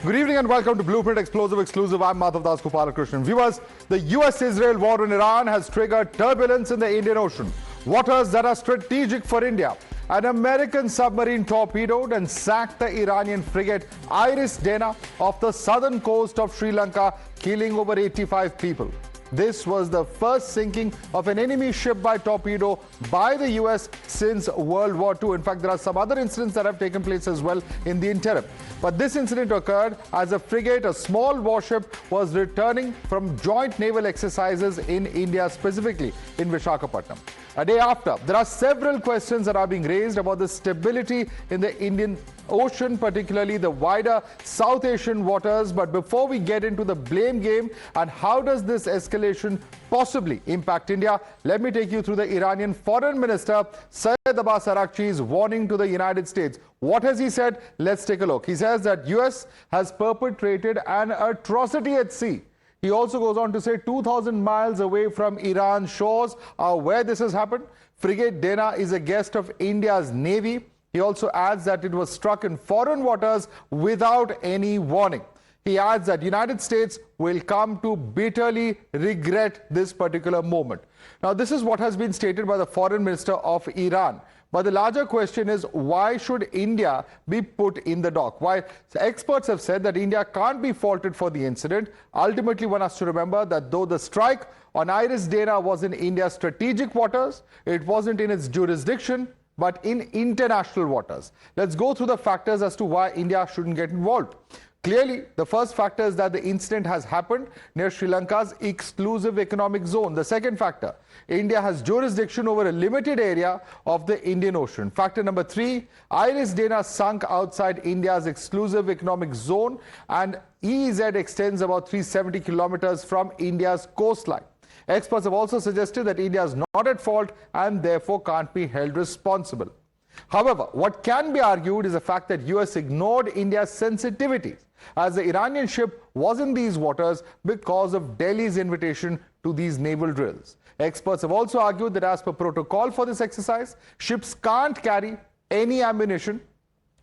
Good evening and welcome to Blueprint Explosive Exclusive. I'm Madhavdas G. Viewers, the US-Israel war in Iran has triggered turbulence in the Indian Ocean. Waters that are strategic for India. An American submarine torpedoed and sacked the Iranian frigate Iris Dana off the southern coast of Sri Lanka, killing over 85 people. This was the first sinking of an enemy ship by torpedo by the US since World War II. In fact, there are some other incidents that have taken place as well in the interim. But this incident occurred as a frigate, a small warship, was returning from joint naval exercises in India, specifically in Visakhapatnam. A day after, there are several questions that are being raised about the stability in the Indian Ocean, particularly the wider South Asian waters. But before we get into the blame game and how does this escalation possibly impact India, let me take you through the Iranian Foreign Minister Syed Abbas Araghchi's warning to the United States. What has he said? Let's take a look. He says that US has perpetrated an atrocity at sea. He also goes on to say 2,000 miles away from Iran's shores where this has happened. Frigate Dana is a guest of India's Navy. He also adds that it was struck in foreign waters without any warning. He adds that the United States will come to bitterly regret this particular moment. Now, this is what has been stated by the Foreign Minister of Iran. But the larger question is, why should India be put in the dock? While experts have said that India can't be faulted for the incident, ultimately one has to remember that though the strike on Iris Dana was in India's strategic waters, it wasn't in its jurisdiction, but in international waters. Let's go through the factors as to why India shouldn't get involved. Clearly, the first factor is that the incident has happened near Sri Lanka's exclusive economic zone. The second factor, India has jurisdiction over a limited area of the Indian Ocean. Factor number 3, Iris Dana sunk outside India's exclusive economic zone, and EEZ extends about 370 kilometers from India's coastline. Experts have also suggested that India is not at fault and therefore can't be held responsible. However, what can be argued is the fact that US ignored India's sensitivities as the Iranian ship was in these waters because of Delhi's invitation to these naval drills. Experts have also argued that as per protocol for this exercise, ships can't carry any ammunition,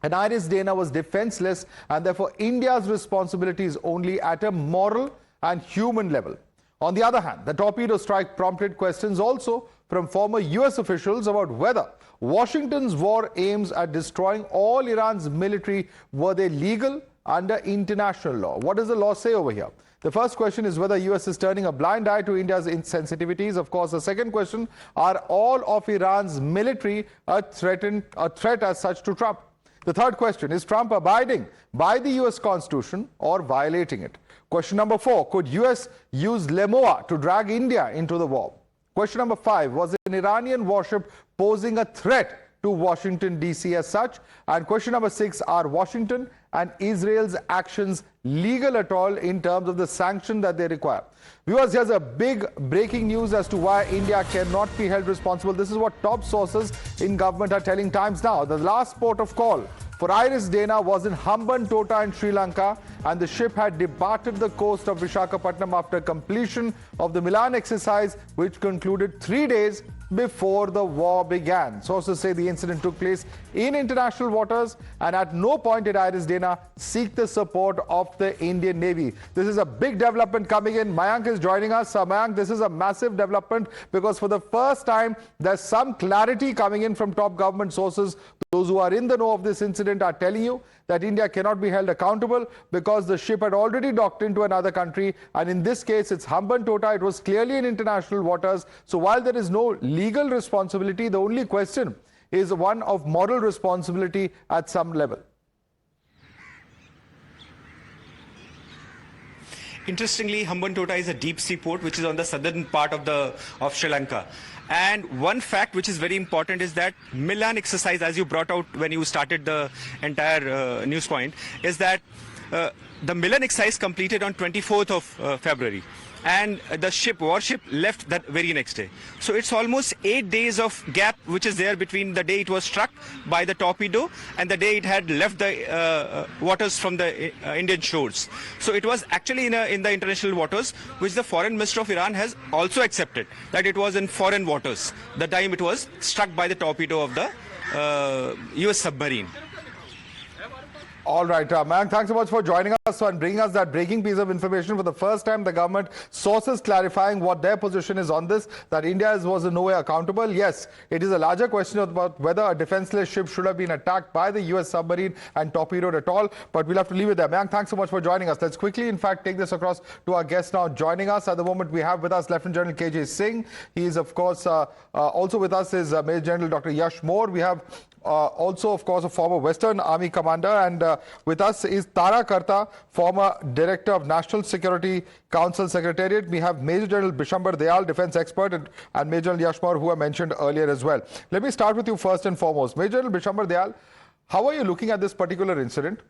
and Iris Dana was defenseless, and therefore India's responsibility is only at a moral and human level. On the other hand, the torpedo strike prompted questions also from former US officials about whether Washington's war aims at destroying all Iran's military, were they legal under international law? What does the law say over here? The first question is whether US is turning a blind eye to India's insensitivities. Of course, the second question, are all of Iran's military a threat as such to Trump? The third question, is Trump abiding by the US Constitution or violating it? Question number 4, could US use LEMOA to drag India into the war? Question number 5, was an Iranian warship posing a threat to Washington, D.C. as such? And question number 6, are Washington and Israel's actions legal at all in terms of the sanction that they require? Viewers, here's a big breaking news as to why India cannot be held responsible. This is what top sources in government are telling Times Now. The last port of call for Iris Dana was in Hambantota in Sri Lanka, and the ship had departed the coast of Visakhapatnam after completion of the Milan exercise, which concluded 3 days before the war began. Sources say the incident took place in international waters, and at no point did Iris Dana seek the support of the Indian Navy. This is a big development coming in. Mayank is joining us. Mayank, this is a massive development because for the first time, there's some clarity coming in from top government sources. Those who are in the know of this incident are telling you that India cannot be held accountable because the ship had already docked into another country, and in this case it's Hambantota. It was clearly in international waters. So while there is no legal responsibility, the only question is one of moral responsibility at some level. Interestingly, Hambantota is a deep sea port which is on the southern part of Sri Lanka. And one fact which is very important is that Milan exercise, as you brought out when you started the entire news point, is that the Milan exercise completed on 24th of February. And the warship left that very next day. So it's almost 8 days of gap which is there between the day it was struck by the torpedo and the day it had left the waters from the Indian shores. So it was actually in the international waters, which the Foreign Minister of Iran has also accepted that it was in foreign waters the time it was struck by the torpedo of the US submarine. All right, Mayank, thanks so much for joining us and bringing us that breaking piece of information. For the first time, the government sources clarifying what their position is on this, that India was in no way accountable. Yes, it is a larger question about whether a defenseless ship should have been attacked by the US submarine and torpedoed at all, but we'll have to leave it there. Mayank, thanks so much for joining us. Let's quickly, in fact, take this across to our guest now joining us. At the moment, we have with us Lieutenant General KJ Singh. He is, of course, also with us is Major General Dr. Yash Moore. We have also, of course, a former Western Army commander, and with us is Tara Karta, former Director of National Security Council Secretariat. We have Major General Bishambar Dayal, defense expert, and Major General Yash Moore, who I mentioned earlier as well. Let me start with you first and foremost. Major General Bishambar Dayal, how are you looking at this particular incident?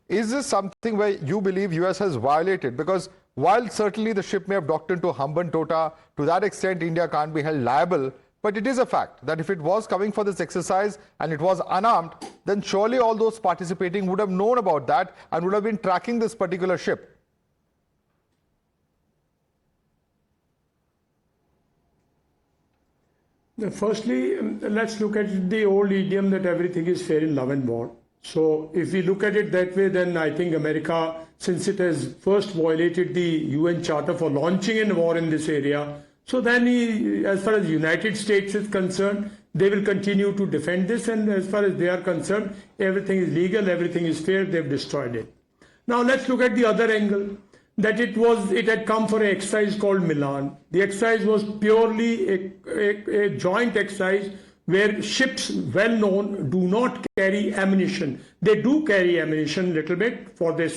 Is this something where you believe US has violated? Because while certainly the ship may have docked into Hambantota, to that extent India can't be held liable. But it is a fact that if it was coming for this exercise and it was unarmed, then surely all those participating would have known about that and would have been tracking this particular ship. Firstly, let's look at the old idiom that everything is fair in love and war. So if we look at it that way, then I think America, since it has first violated the UN Charter for launching a war in this area, so then as far as the United States is concerned, they will continue to defend this, and as far as they are concerned, everything is legal, everything is fair, they've destroyed it. Now let's look at the other angle, that it had come for an exercise called Milan. The exercise was purely a joint exercise where ships well known do not carry ammunition. They do carry ammunition a little bit for their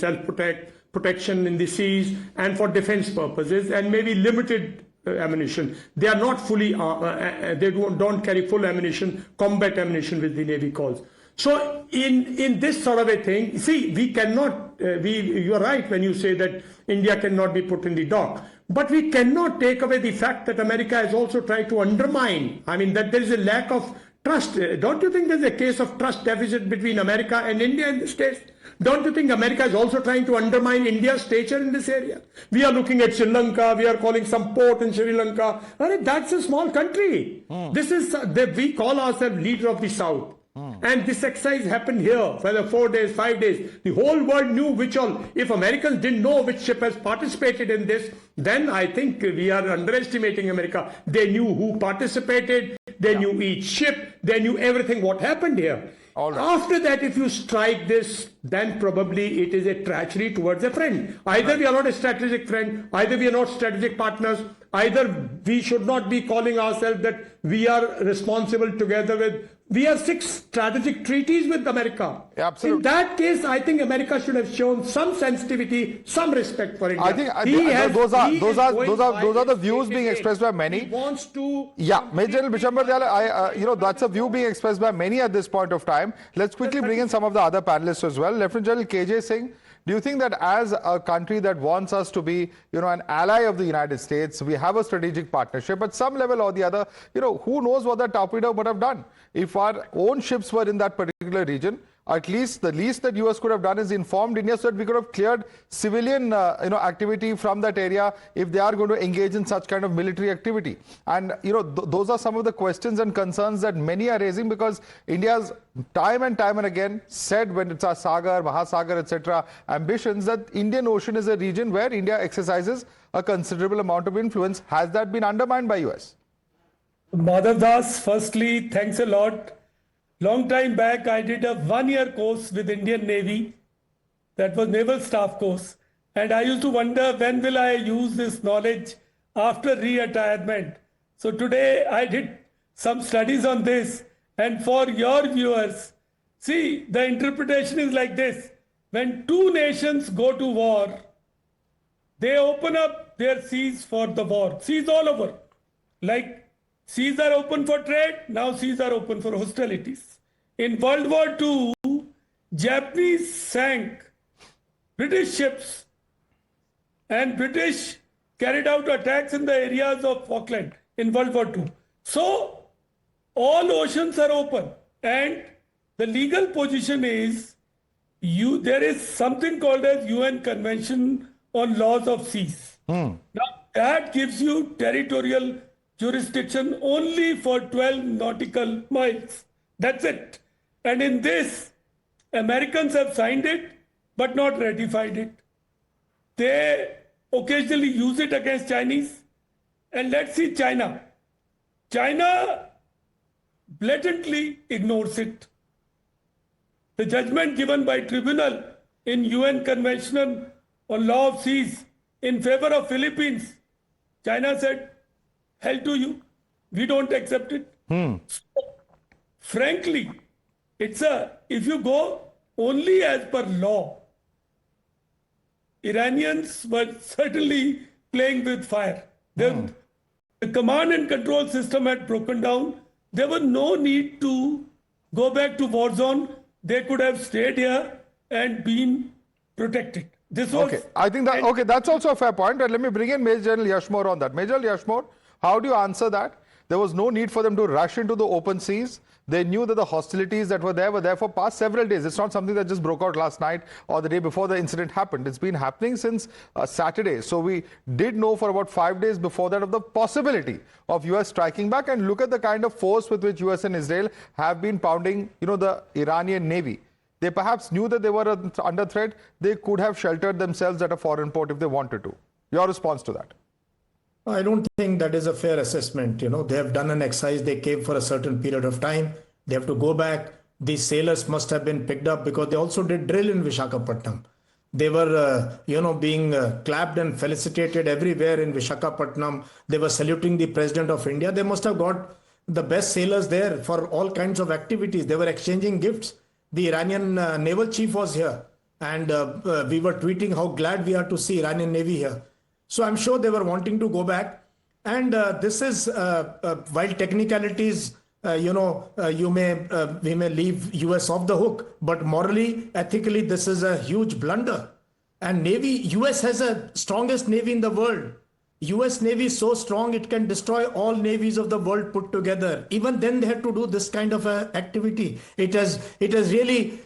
protection in the seas and for defense purposes, and maybe limited ammunition. They are not fully, they don't carry full ammunition, combat ammunition, which the Navy calls. So in this sort of a thing, see, we cannot, you are right when you say that India cannot be put in the dock. But we cannot take away the fact that America has also tried to undermine, I mean, that there is a lack of trust. Don't you think there's a case of trust deficit between America and India in this case? Don't you think America is also trying to undermine India's stature in this area? We are looking at Sri Lanka, we are calling some port in Sri Lanka. That's a small country. This is, we call ourselves leader of the South. And this exercise happened here for the 4 days, 5 days. The whole world knew which all. If Americans didn't know which ship has participated in this, then I think we are underestimating America. They knew who participated, they knew each ship, they knew everything what happened here. Right. After that, if you strike this, then probably it is a treachery towards a friend. Either we are not a strategic friend, either we are not strategic partners, either we should not be calling ourselves that we are responsible together with. We have 6 strategic treaties with America. Absolutely. In that case, I think America should have shown some sensitivity, some respect for India. I think those are the views being expressed by many. He wants to. Yeah, Major General Bishambar Dayal, that's a view being expressed by many at this point of time. Let's quickly bring in some of the other panelists as well. Lieutenant General KJ Singh, do you think that as a country that wants us to be, an ally of the United States, we have a strategic partnership at some level or the other, who knows what that torpedo would have done? If our own ships were in that particular region, at least the least that US could have done is informed India so that we could have cleared civilian activity from that area if they are going to engage in such kind of military activity. And those are some of the questions and concerns that many are raising, because India's time and again said, when it's our Sagar, Mahasagar, etc., ambitions, that Indian Ocean is a region where India exercises a considerable amount of influence. Has that been undermined by US? Madhavdas, firstly, thanks a lot. Long time back, I did a 1-year course with Indian Navy. That was Naval Staff course. And I used to wonder, when will I use this knowledge after re-retirement? So today I did some studies on this. And for your viewers, see, the interpretation is like this. When 2 nations go to war, they open up their seas for the war. Seas all over. Like seas are open for trade, now seas are open for hostilities. In World War II, Japanese sank British ships, and British carried out attacks in the areas of Falkland in World War II. So all oceans are open, and the legal position is there is something called as UN Convention on Laws of Seas. Now that gives you territorial jurisdiction only for 12 nautical miles. That's it. And in this, Americans have signed it but not ratified it. They occasionally use it against Chinese. And let's see China. China blatantly ignores it. The judgment given by tribunal in UN Convention on Law of Seas in favor of Philippines, China said, hell to you. We don't accept it. So, frankly, if you go only as per law, Iranians were certainly playing with fire. The command and control system had broken down. There was no need to go back to war zone. They could have stayed here and been protected. This was Okay, I think that, okay, that's also a fair point. And let me bring in Major General Yashmore on that. Major General Yashmore, how do you answer that? There was no need for them to rush into the open seas. They knew that the hostilities that were there for past several days. It's not something that just broke out last night or the day before the incident happened. It's been happening since Saturday. So we did know for about 5 days before that of the possibility of US striking back. And look at the kind of force with which US and Israel have been pounding, the Iranian Navy. They perhaps knew that they were under threat. They could have sheltered themselves at a foreign port if they wanted to. Your response to that? I don't think that is a fair assessment. They have done an exercise. They came for a certain period of time. They have to go back. These sailors must have been picked up because they also did drill in Visakhapatnam. They were, being clapped and felicitated everywhere in Visakhapatnam. They were saluting the President of India. They must have got the best sailors there for all kinds of activities. They were exchanging gifts. The Iranian naval chief was here. And we were tweeting how glad we are to see Iranian Navy here. So I'm sure they were wanting to go back. And this is, while technicalities, we may leave US off the hook, but morally, ethically, this is a huge blunder. And US has the strongest Navy in the world. US Navy is so strong, it can destroy all navies of the world put together. Even then they had to do this kind of activity. It has really,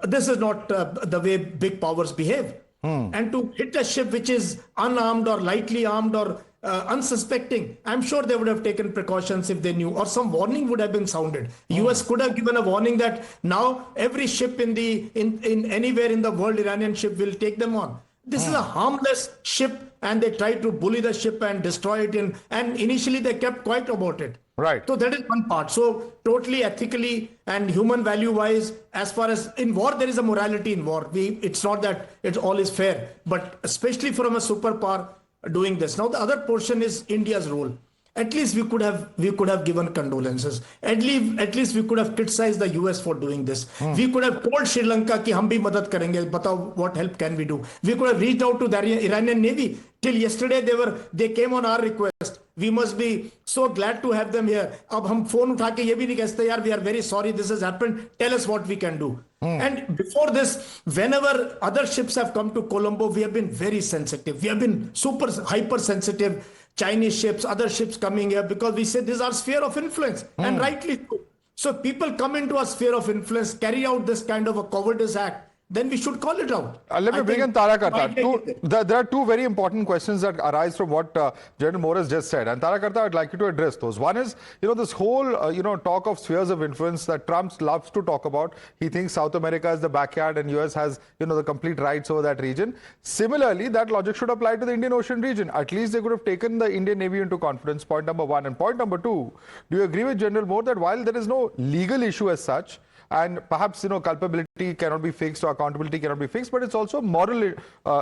this is not the way big powers behave. And to hit a ship which is unarmed or lightly armed or unsuspecting, I'm sure they would have taken precautions if they knew, or some warning would have been sounded. US could have given a warning that now every ship in anywhere in the world, Iranian ship will take them on. This is a harmless ship, and they tried to bully the ship and destroy it. And initially they kept quiet about it. Right. So that is one part. So totally ethically and human value wise, as far as in war, there is a morality in war. It's not that it all is fair, but especially from a superpower doing this. Now the other portion is India's role. At least we could have given condolences. At least we could have criticized the US for doing this. We could have told Sri Lanka ki hum bhi madad karenge. Batao, what help can we do? We could have reached out to the Iranian Navy. Till yesterday they came on our request. We must be so glad to have them here. Ab hum phone utha ke ye bhi nahi kehte, yaar, we are very sorry this has happened. Tell us what we can do. And before this, whenever other ships have come to Colombo, we have been very sensitive. We have been super hyper sensitive. Chinese ships, other ships coming here, because we say this is our sphere of influence, and rightly so. So people come into our sphere of influence, carry out this kind of a cowardice act, then we should call it out. Let me bring in Tara Karta. There are two very important questions that arise from what General Morris just said. And Tara Karta, I'd like you to address those. One is, this whole, talk of spheres of influence that Trump loves to talk about. He thinks South America is the backyard and US has, the complete rights over that region. Similarly, that logic should apply to the Indian Ocean region. At least they could have taken the Indian Navy into confidence, point number one. And point number two, do you agree with General Moore that while there is no legal issue as such, and perhaps, culpability cannot be fixed or accountability cannot be fixed, but it's also moral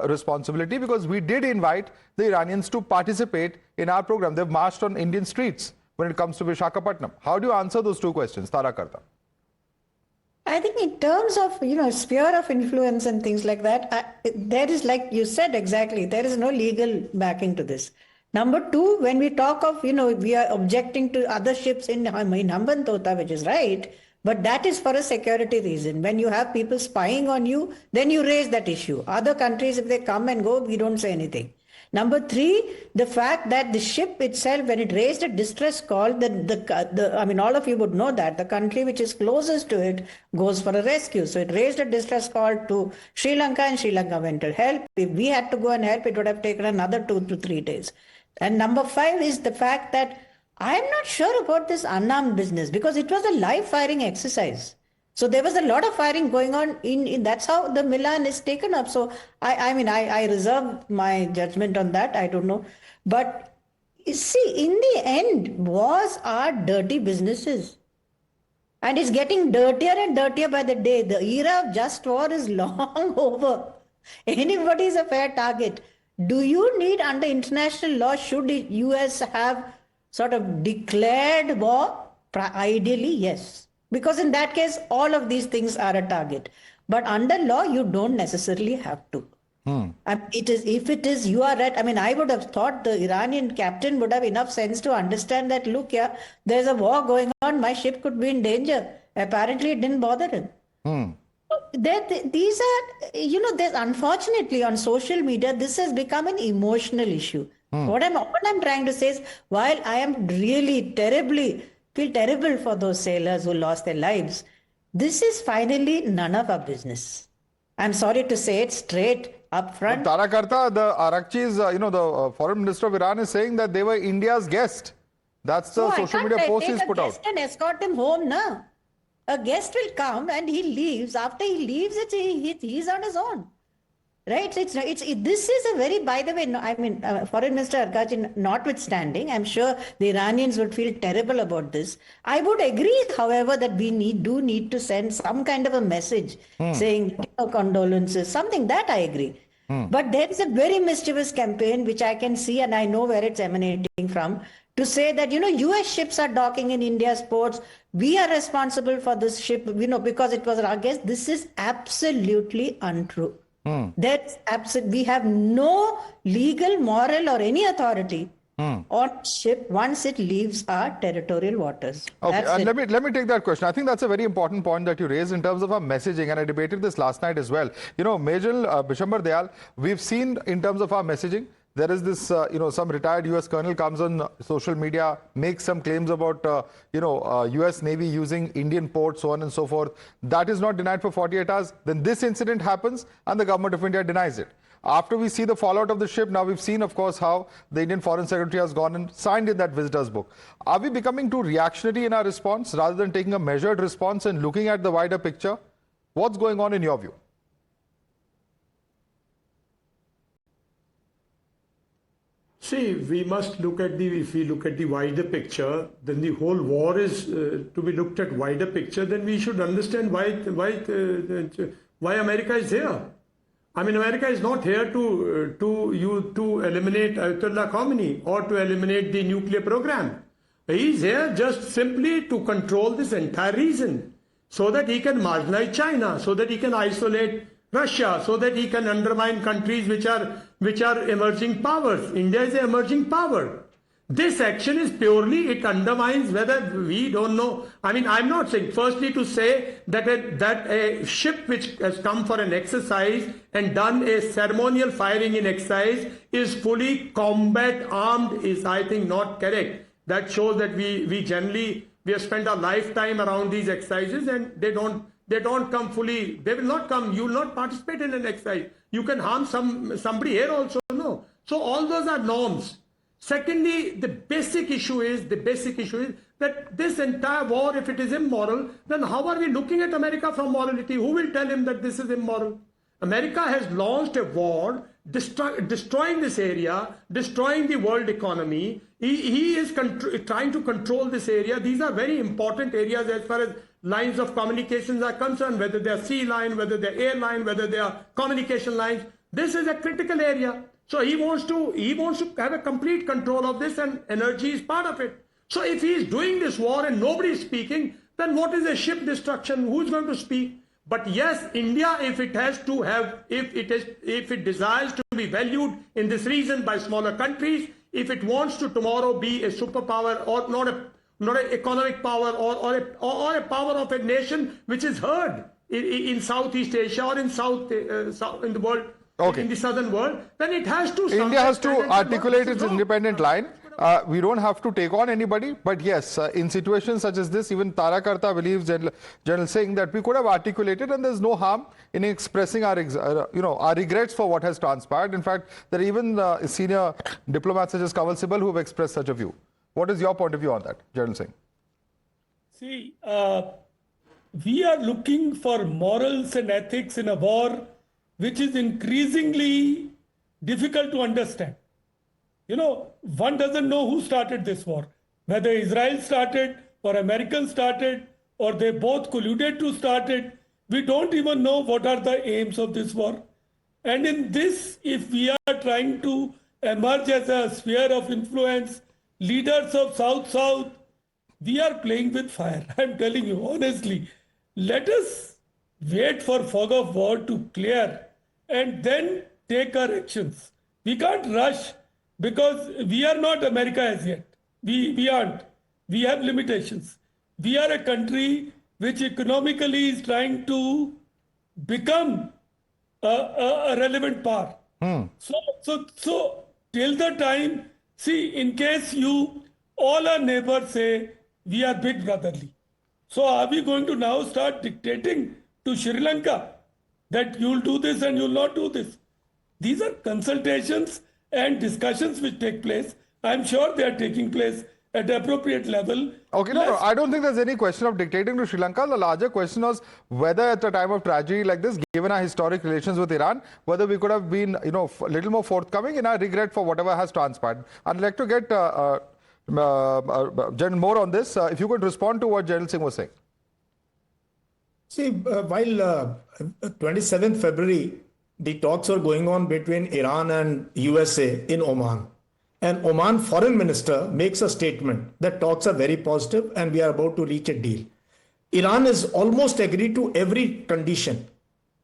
responsibility, because we did invite the Iranians to participate in our program. They've marched on Indian streets when it comes to Visakhapatnam. How do you answer those two questions? Tara Karta. I think in terms of, sphere of influence and things like that, there is, like you said exactly, there is no legal backing to this. Number two, when we talk of, we are objecting to other ships in Hambantota, which is right, but that is for a security reason. When you have people spying on you, then you raise that issue. Other countries, if they come and go, we don't say anything. Number three, the fact that the ship itself, when it raised a distress call, all of you would know that the country which is closest to it goes for a rescue. So it raised a distress call to Sri Lanka, and Sri Lanka went to help. If we had to go and help, it would have taken another 2 to 3 days. And number five is the fact that I am not sure about this unarmed business, because it was a live firing exercise. So there was a lot of firing going on in that's how the Milan is taken up. So I reserve my judgment on that. I don't know. But you see, in the end, wars are dirty businesses. And it's getting dirtier and dirtier by the day. The era of just war is long over. Anybody is a fair target. Do you need, under international law, should the US have sort of declared war? Ideally, yes. Because in that case, all of these things are a target. But under law, you don't necessarily have to. If it is, you are right. I mean, I would have thought the Iranian captain would have enough sense to understand that, look, yeah, there's a war going on, my ship could be in danger. Apparently, it didn't bother him. These are, there's unfortunately on social media, this has become an emotional issue. What I'm trying to say is, while I am really feel terrible for those sailors who lost their lives, this is finally none of our business. I'm sorry to say it straight up front. Tara Karta, the Arakchis, the foreign minister of Iran is saying that they were India's guest. That's the social media post he's put out. And escort him home now. A guest will come and he leaves. After he leaves, he's on his own. Right? This is a very, by the way, Foreign Minister Arkachi notwithstanding, I'm sure the Iranians would feel terrible about this. I would agree, however, that we do need to send some kind of a message saying condolences, something that I agree. But there is a very mischievous campaign which I can see and I know where it's emanating from, to say that, US ships are docking in India's ports. We are responsible for this ship, because it was our guest. This is absolutely untrue. We have no legal, moral or any authority on ship once it leaves our territorial waters. Okay, and let me take that question. I think that's a very important point that you raised in terms of our messaging, and I debated this last night as well. Major Bishambar Dayal, we've seen in terms of our messaging, there is this, some retired US colonel comes on social media, makes some claims about, US Navy using Indian ports, so on and so forth. That is not denied for 48 hours. Then this incident happens and the government of India denies it. After we see the fallout of the ship, now we've seen, of course, how the Indian Foreign Secretary has gone and signed in that visitor's book. Are we becoming too reactionary in our response rather than taking a measured response and looking at the wider picture? What's going on in your view? See, we must look at if we look at the wider picture, then the whole war is to be looked at wider picture, then we should understand why America is here. I mean, America is not here to eliminate Ayatollah Khomeini or to eliminate the nuclear program. He's here just simply to control this entire region so that he can marginalize China, so that he can isolate Russia, so that he can undermine countries which are emerging powers. India is an emerging power. This action is purely, it undermines whether we don't know. I mean, I'm not saying, firstly, to say that a ship which has come for an exercise and done a ceremonial firing in exercise is fully combat armed is, I think, not correct. That shows that we have spent our lifetime around these exercises and they don't come fully, they will not come, you will not participate in an exercise. You can harm somebody here also, no. So all those are norms. Secondly, the basic issue is that this entire war, if it is immoral, then how are we looking at America from morality? Who will tell him that this is immoral? America has launched a war, destroying this area, destroying the world economy. He is trying to control this area. These are very important areas as far as lines of communications are concerned, whether they are sea line, whether they are air line, whether they are communication lines. This is a critical area. So he wants to have a complete control of this, and energy is part of it. So if he is doing this war and nobody is speaking, then what is a ship destruction? Who is going to speak? But yes, India, if it desires to be valued in this region by smaller countries, if it wants to tomorrow be a superpower or not an economic power or a power of a nation which is heard in Southeast Asia or in in the world, in the southern world, then it has to. India has to articulate its independent line. We don't have to take on anybody, but yes, in situations such as this, even Tara Karta believes, General Singh, that we could have articulated, and there's no harm in expressing our regrets for what has transpired. In fact, there are even senior diplomats such as Kanwal Sibal who have expressed such a view. What is your point of view on that, General Singh? See, we are looking for morals and ethics in a war which is increasingly difficult to understand. You know, one doesn't know who started this war, whether Israel started or Americans started or they both colluded to start it. We don't even know what are the aims of this war. And in this, if we are trying to emerge as a sphere of influence, leaders of South-South, we are playing with fire. I'm telling you, honestly, let us wait for fog of war to clear and then take our actions. We can't rush because we are not America as yet. We aren't. We have limitations. We are a country which economically is trying to become a relevant power. So till the time, see, in case all our neighbors say we are big brotherly. So are we going to now start dictating to Sri Lanka that you'll do this and you'll not do this? These are consultations and discussions which take place. I'm sure they are taking place at the appropriate level. Okay, no, I don't think there's any question of dictating to Sri Lanka. The larger question was whether at a time of tragedy like this, given our historic relations with Iran, whether we could have been, a little more forthcoming in our regret for whatever has transpired. I'd like to get General more on this. If you could respond to what General Singh was saying. See, while 27th February, the talks were going on between Iran and USA in Oman. And Oman foreign minister makes a statement that talks are very positive and we are about to reach a deal. Iran is almost agreed to every condition.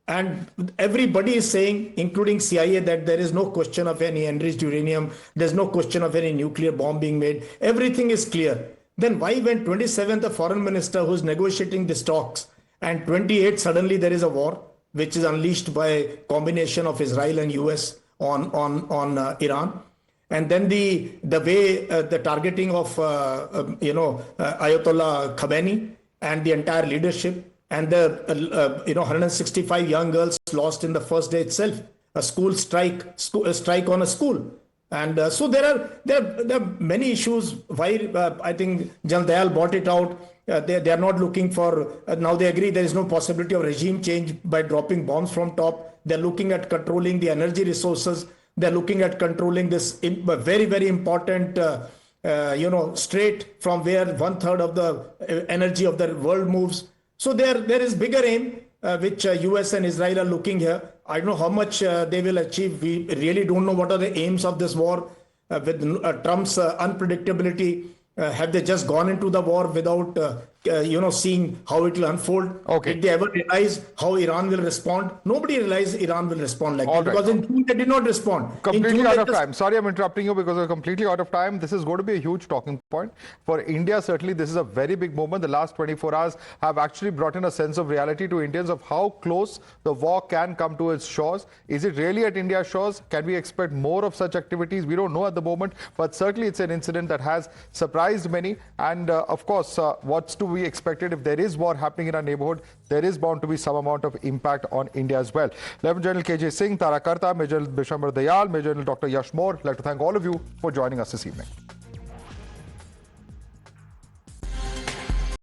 And everybody is saying, including CIA, that there is no question of any enriched uranium. There's no question of any nuclear bomb being made. Everything is clear. Then why when 27th, the foreign minister who's negotiating these talks, and 28th, suddenly there is a war, which is unleashed by combination of Israel and US on Iran. And then the way the targeting of Ayatollah Khamenei and the entire leadership and the 165 young girls lost in the first day itself, a school strike on a school. And so there are many issues why I think Jan Dayal brought it out. They are not looking for, now they agree there is no possibility of regime change by dropping bombs from top. They're looking at controlling the energy resources. They're looking at controlling this very, very important, strait from where 1/3 of the energy of the world moves. So there is bigger aim, which US and Israel are looking here. I don't know how much they will achieve. We really don't know what are the aims of this war. With Trump's unpredictability, have they just gone into the war without seeing how it will unfold? Okay. Did they ever realize how Iran will respond? Nobody realized Iran will respond like All that. right. Because in June they did not respond. Completely out of time. Sorry, I'm interrupting you because we're completely out of time. This is going to be a huge talking point. For India, certainly, this is a very big moment. The last 24 hours have actually brought in a sense of reality to Indians of how close the war can come to its shores. Is it really at India's shores? Can we expect more of such activities? We don't know at the moment, but certainly it's an incident that has surprised many. And of course, what's to be expected if there is war happening in our neighborhood? There is bound to be some amount of impact on India as well. Lieutenant General KJ Singh, Tara Karta, Major General Bishambar Dayal, Major General Dr. Yash Moore, I'd like to thank all of you for joining us this evening.